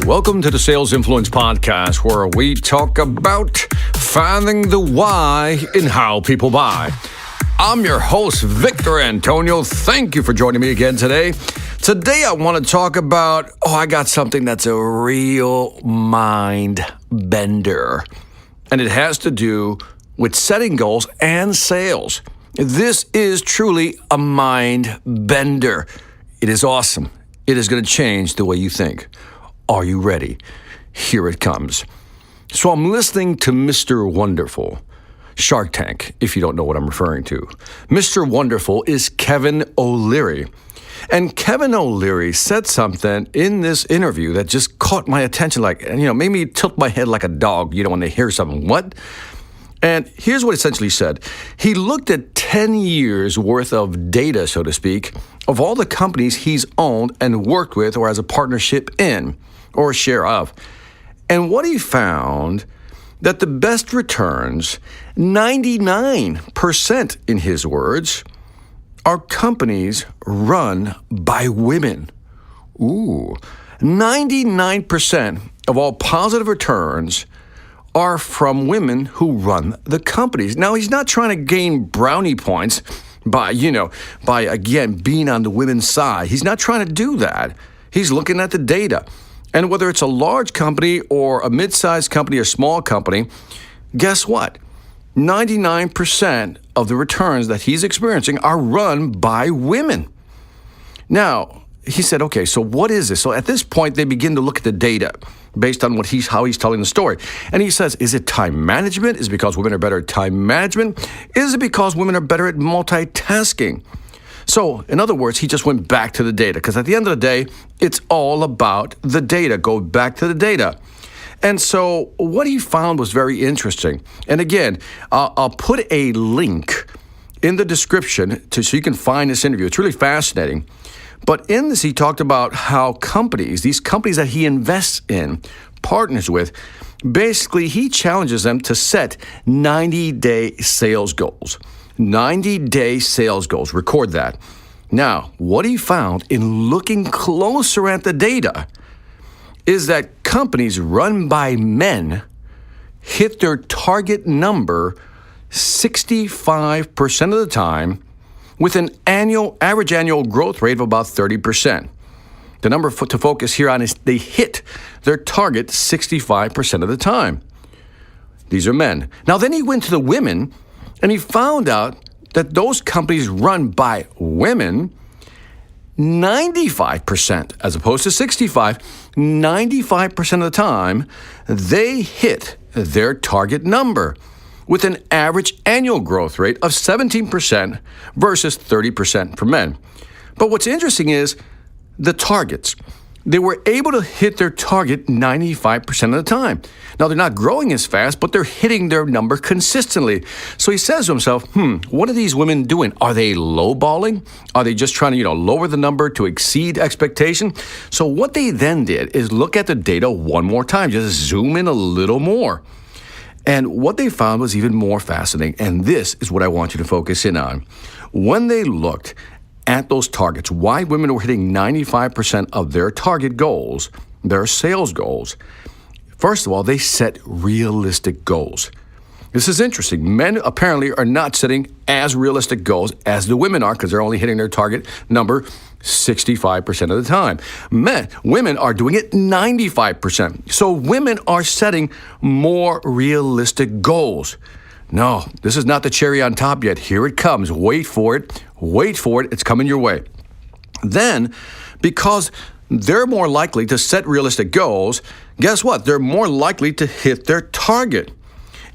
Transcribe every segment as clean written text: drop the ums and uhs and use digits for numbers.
Welcome to the Sales Influence Podcast, where we talk about finding the why in how people buy. I'm your host, Victor Antonio. Thank you for joining me again today. Today, I want to talk about, I got something that's a real mind bender. And it has to do with setting goals and sales. This is truly a mind bender. It is awesome. It is going to change the way you think. Are you ready? Here it comes. So I'm listening to Mr. Wonderful, Shark Tank, if you don't know what I'm referring to. Mr. Wonderful is Kevin O'Leary. And Kevin O'Leary said something in this interview that just caught my attention, made me tilt my head like a dog, when they hear something. What? And here's what he essentially said. He looked at 10 years worth of data, so to speak, of all the companies he's owned and worked with or has a partnership in or a share of. And what he found, that the best returns, 99% in his words, are companies run by women. 99% of all positive returns are from women who run the companies. Now, he's not trying to gain brownie points by again, being on the women's side. He's not trying to do that. He's looking at the data. And whether it's a large company or a mid-sized company or small company, guess what? 99% of the returns that he's experiencing are run by women. Now, he said, okay, so what is this? So at this point, they begin to look at the data based on how he's telling the story. And he says, is it time management? Is it because women are better at time management? Is it because women are better at multitasking? So, in other words, he just went back to the data, because at the end of the day, it's all about the data. Go back to the data. And so what he found was very interesting. And again, I'll put a link in the description so you can find this interview. It's really fascinating. But in this, he talked about how these companies that he invests in, partners with, basically he challenges them to set 90-day sales goals. 90-day sales goals. Record that. Now, what he found in looking closer at the data is that companies run by men hit their target number 65% of the time with an average annual growth rate of about 30%. The number to focus here on is they hit their target 65% of the time. These are men. Now, then he went to the women, and he found out that those companies run by women, 95%, as opposed to 65, 95% of the time, they hit their target number with an average annual growth rate of 17% versus 30% for men. But what's interesting is the targets. They were able to hit their target 95% of the time. Now, they're not growing as fast, but they're hitting their number consistently. So he says to himself, what are these women doing? Are they lowballing? Are they just trying to, lower the number to exceed expectation? So what they then did is look at the data one more time, just zoom in a little more. And what they found was even more fascinating. And this is what I want you to focus in on. When they looked at those targets, why women were hitting 95% of their target goals, their sales goals, first of all, they set realistic goals. This is interesting. Men apparently are not setting as realistic goals as the women are, because they're only hitting their target number 65% of the time. Women are doing it 95%. So women are setting more realistic goals. No, this is not the cherry on top yet. Here it comes. Wait for it. Wait for it. It's coming your way. Then, because they're more likely to set realistic goals, guess what? They're more likely to hit their target.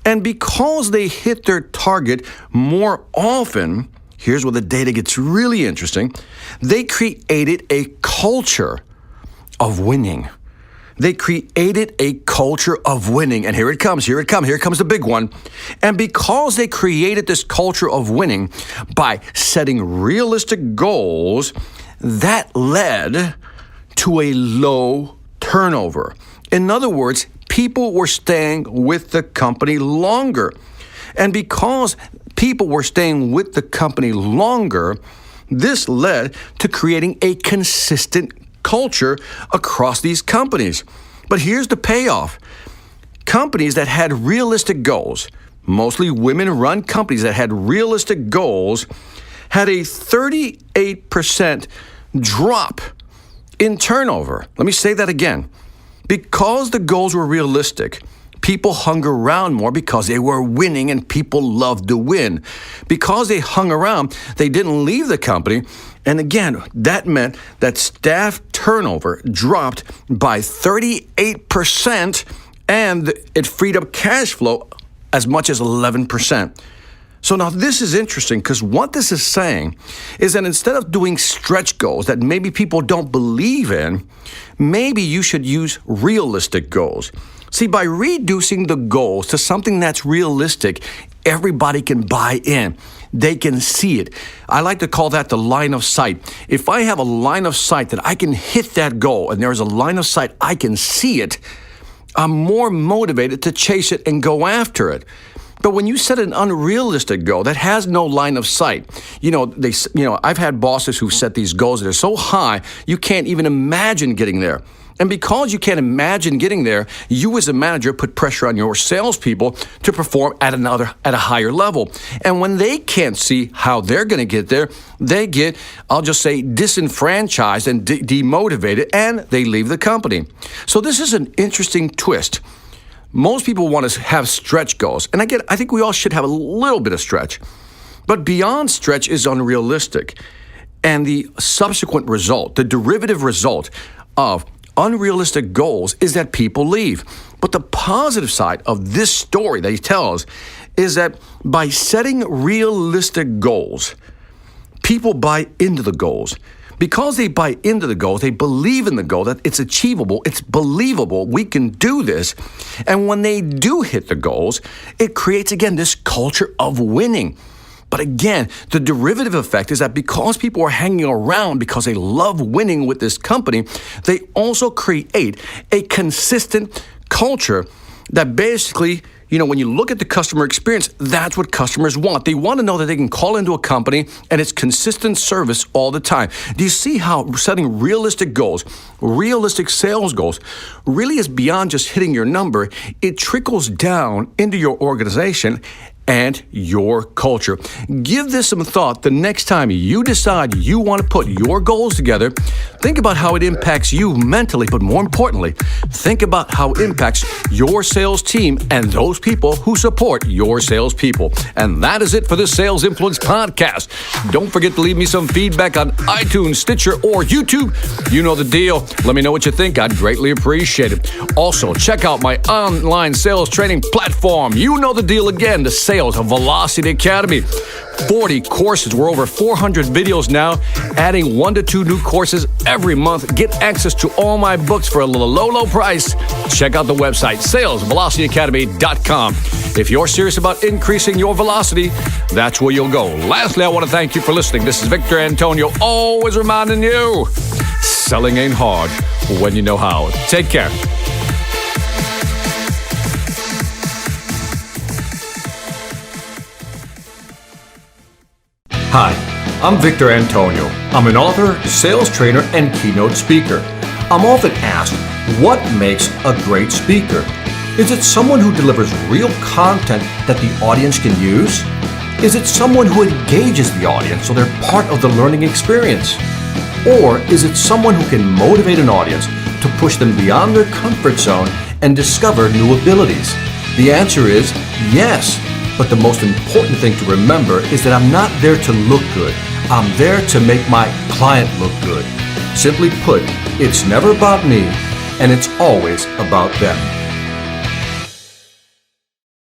And because they hit their target more often, here's where the data gets really interesting, they created a culture of winning. They created a culture of winning. And here it comes the big one. And because they created this culture of winning by setting realistic goals, that led to a low turnover. In other words, people were staying with the company longer. And because people were staying with the company longer, this led to creating a consistent culture across these companies. But here's the payoff. Companies that had realistic goals, mostly women-run companies that had realistic goals, had a 38% drop in turnover. Let me say that again. Because the goals were realistic, people hung around more because they were winning and people loved to win. Because they hung around, they didn't leave the company. And again, that meant that staff turnover dropped by 38%, and it freed up cash flow as much as 11%. So now this is interesting, because what this is saying is that instead of doing stretch goals that maybe people don't believe in, maybe you should use realistic goals. See, by reducing the goals to something that's realistic, everybody can buy in. They can see it. I like to call that the line of sight. If I have a line of sight that I can hit that goal, and there's a line of sight, I can see it, I'm more motivated to chase it and go after it. But when you set an unrealistic goal that has no line of sight, I've had bosses who set these goals that are so high you can't even imagine getting there. And because you can't imagine getting there, you as a manager put pressure on your salespeople to perform at a higher level. And when they can't see how they're going to get there, they get, I'll just say, disenfranchised and demotivated, and they leave the company. So this is an interesting twist. Most people want to have stretch goals. And I think we all should have a little bit of stretch. But beyond stretch is unrealistic. And the subsequent result, the derivative result of unrealistic goals is that people leave. But the positive side of this story that he tells is that by setting realistic goals, people buy into the goals. Because they buy into the goals, they believe in the goal, that it's achievable, it's believable, we can do this. And when they do hit the goals, it creates, again, this culture of winning. But again, the derivative effect is that because people are hanging around because they love winning with this company, they also create a consistent culture that basically, when you look at the customer experience, that's what customers want. They want to know that they can call into a company and it's consistent service all the time. Do you see how setting realistic goals, realistic sales goals, really is beyond just hitting your number? It trickles down into your organization and your culture. Give this some thought the next time you decide you want to put your goals together. Think about how it impacts you mentally, but more importantly, think about how it impacts your sales team and those people who support your salespeople. And that is it for the Sales Influence Podcast. Don't forget to leave me some feedback on iTunes, Stitcher, or YouTube. You know the deal. Let me know what you think. I'd greatly appreciate it. Also, check out my online sales training platform. You know the deal again, the Sales Velocity Academy. 40 courses. We're over 400 videos now, adding 1 to 2 new courses every month. Get access to all my books for a low price. Check out the website, salesvelocityacademy.com. If you're serious about increasing your velocity, that's where you'll go. Lastly, I want to thank you for listening. This is Victor Antonio, always reminding you, selling ain't hard when you know how. Take care. Hi, I'm Victor Antonio. I'm an author, sales trainer, and keynote speaker. I'm often asked, what makes a great speaker? Is it someone who delivers real content that the audience can use? Is it someone who engages the audience so they're part of the learning experience? Or is it someone who can motivate an audience to push them beyond their comfort zone and discover new abilities? The answer is yes. But the most important thing to remember is that I'm not there to look good. I'm there to make my client look good. Simply put, it's never about me, and it's always about them.